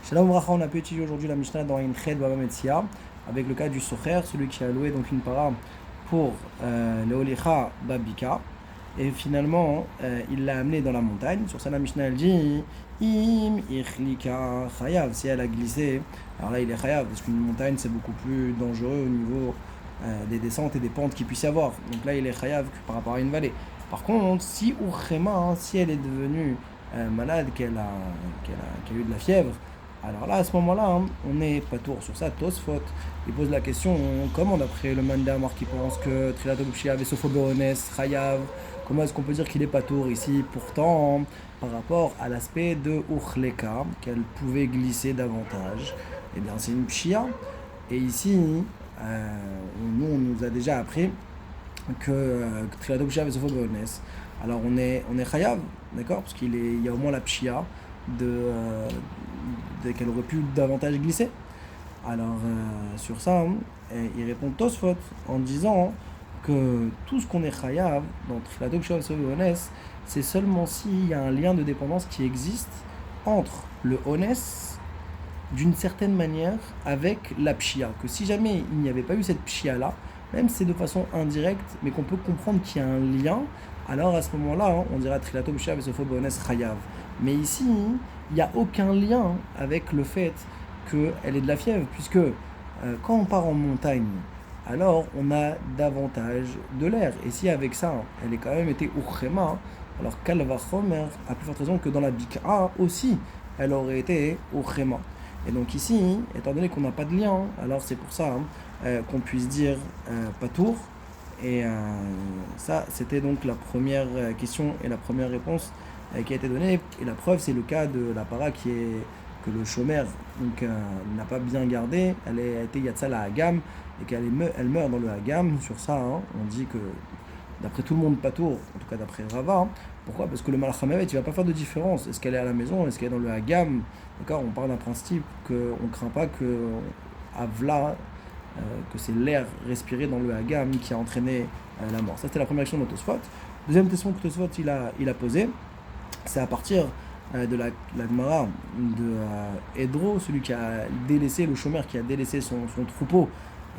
Shalom Bracha, on a pu étudier aujourd'hui la Mishnah dans Inched Baba Metzia, avec le cas du Socher, celui qui a loué donc une para pour le Olicha Babika, et finalement il l'a amené dans la montagne. Sur ça, la Mishnah elle dit Im Ichlika Chayav, si elle a glissé, alors là il est Chayav, parce qu'une montagne c'est beaucoup plus dangereux au niveau des descentes et des pentes qu'il puisse y avoir. Donc là il est Chayav par rapport à une vallée. Par contre, si Urchema, si elle est devenue malade, qu'elle a eu de la fièvre, alors là, à ce moment-là, on est pas tour sur ça. Tosfot, il pose la question comment, d'après le Mandamar qui pense que Trilato B'Shia avait Sophobones, Chayav, comment est-ce qu'on peut dire qu'il est pas tour ici? Pourtant, par rapport à l'aspect de Uchleka, qu'elle pouvait glisser davantage, eh bien, c'est une Pshia. Et ici, on nous a déjà appris que Trilato B'Shia avait Sophobones. Alors, on est Chayav, d'accord? Parce qu'il y a au moins la Pshia qu'elle aurait pu davantage glisser. Alors sur ça, il répond Tosfot en disant que tout ce qu'on est chayav dans Trilato B'Shia Soveones, c'est seulement s'il y a un lien de dépendance qui existe entre le ones d'une certaine manière avec la pshia. Que si jamais il n'y avait pas eu cette pshia là, même si c'est de façon indirecte, mais qu'on peut comprendre qu'il y a un lien, alors à ce moment-là, on dira Trilato B'Shia Soveones chayav. Mais ici, il n'y a aucun lien avec le fait qu'elle ait de la fièvre, puisque quand on part en montagne, alors on a davantage de l'air. Et si avec ça, elle est quand même été urchema, alors Kalva Chomer, à plus forte raison que dans la Bik'a aussi, elle aurait été urchema. Et donc ici, étant donné qu'on n'a pas de lien, alors c'est pour ça qu'on puisse dire patour. Et ça, c'était donc la première question et la première réponse qui a été donnée. Et la preuve, c'est le cas de la para que le shomer n'a pas bien gardé. Elle a été yatsal à Hagam et elle meurt dans le Hagam. Sur ça, on dit que d'après tout le monde patour, en tout cas d'après Rava. Pourquoi? Parce que le Malach HaMavet, il ne va pas faire de différence. Est-ce qu'elle est à la maison? Est-ce qu'elle est dans le Hagam? D'accord, on parle d'un principe qu'on ne craint pas que Avla, que c'est l'air respiré dans le Hagam qui a entraîné la mort. Ça, c'était la première question de Tosfot. Deuxième question que Tosfot il a posée, c'est à partir de la Gemara de Edro, celui qui a délaissé, le chômeur qui a délaissé son troupeau,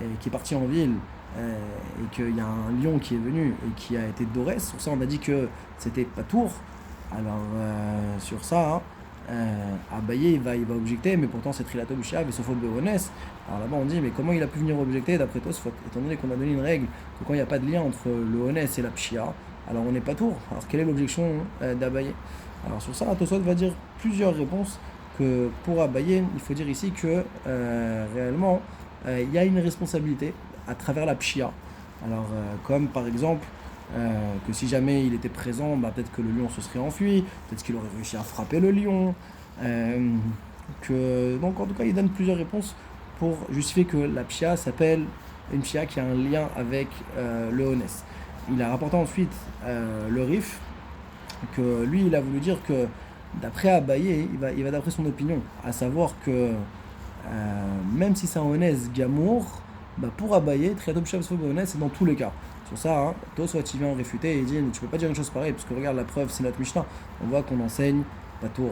et qui est parti en ville, et qu'il y a un lion qui est venu et qui a été doré. Sur ça, on a dit que c'était patour. Alors, sur ça, Abaye il va objecter, mais pourtant c'est Trilato B'Shia et Sophote Berones. Alors là-bas on dit, mais comment il a pu venir objecter d'après Tosfot, étant donné qu'on a donné une règle que quand il n'y a pas de lien entre le Honès et la Pshia, alors on n'est pas tour. Alors quelle est l'objection d'Abaye? Alors sur ça, Tosfot va dire plusieurs réponses. Que pour Abaye, il faut dire ici que réellement il y a une responsabilité à travers la Pshia. Alors comme par exemple que si jamais il était présent, peut-être que le lion se serait enfui, peut-être qu'il aurait réussi à frapper le lion. Donc en tout cas, il donne plusieurs réponses pour justifier que la pshia s'appelle une pshia qui a un lien avec le honès. Il a rapporté ensuite le Rif, que lui, il a voulu dire que d'après Abaye, il va d'après son opinion, à savoir que même si c'est un honès gamour, pour Abaye, Trilato B'Shia Soveones, c'est dans tous les cas. Sur ça, Tosfot il vient en réfuter et il dit mais tu peux pas dire une chose pareille parce que regarde la preuve, c'est notre Mishnah. On voit qu'on enseigne pas tour.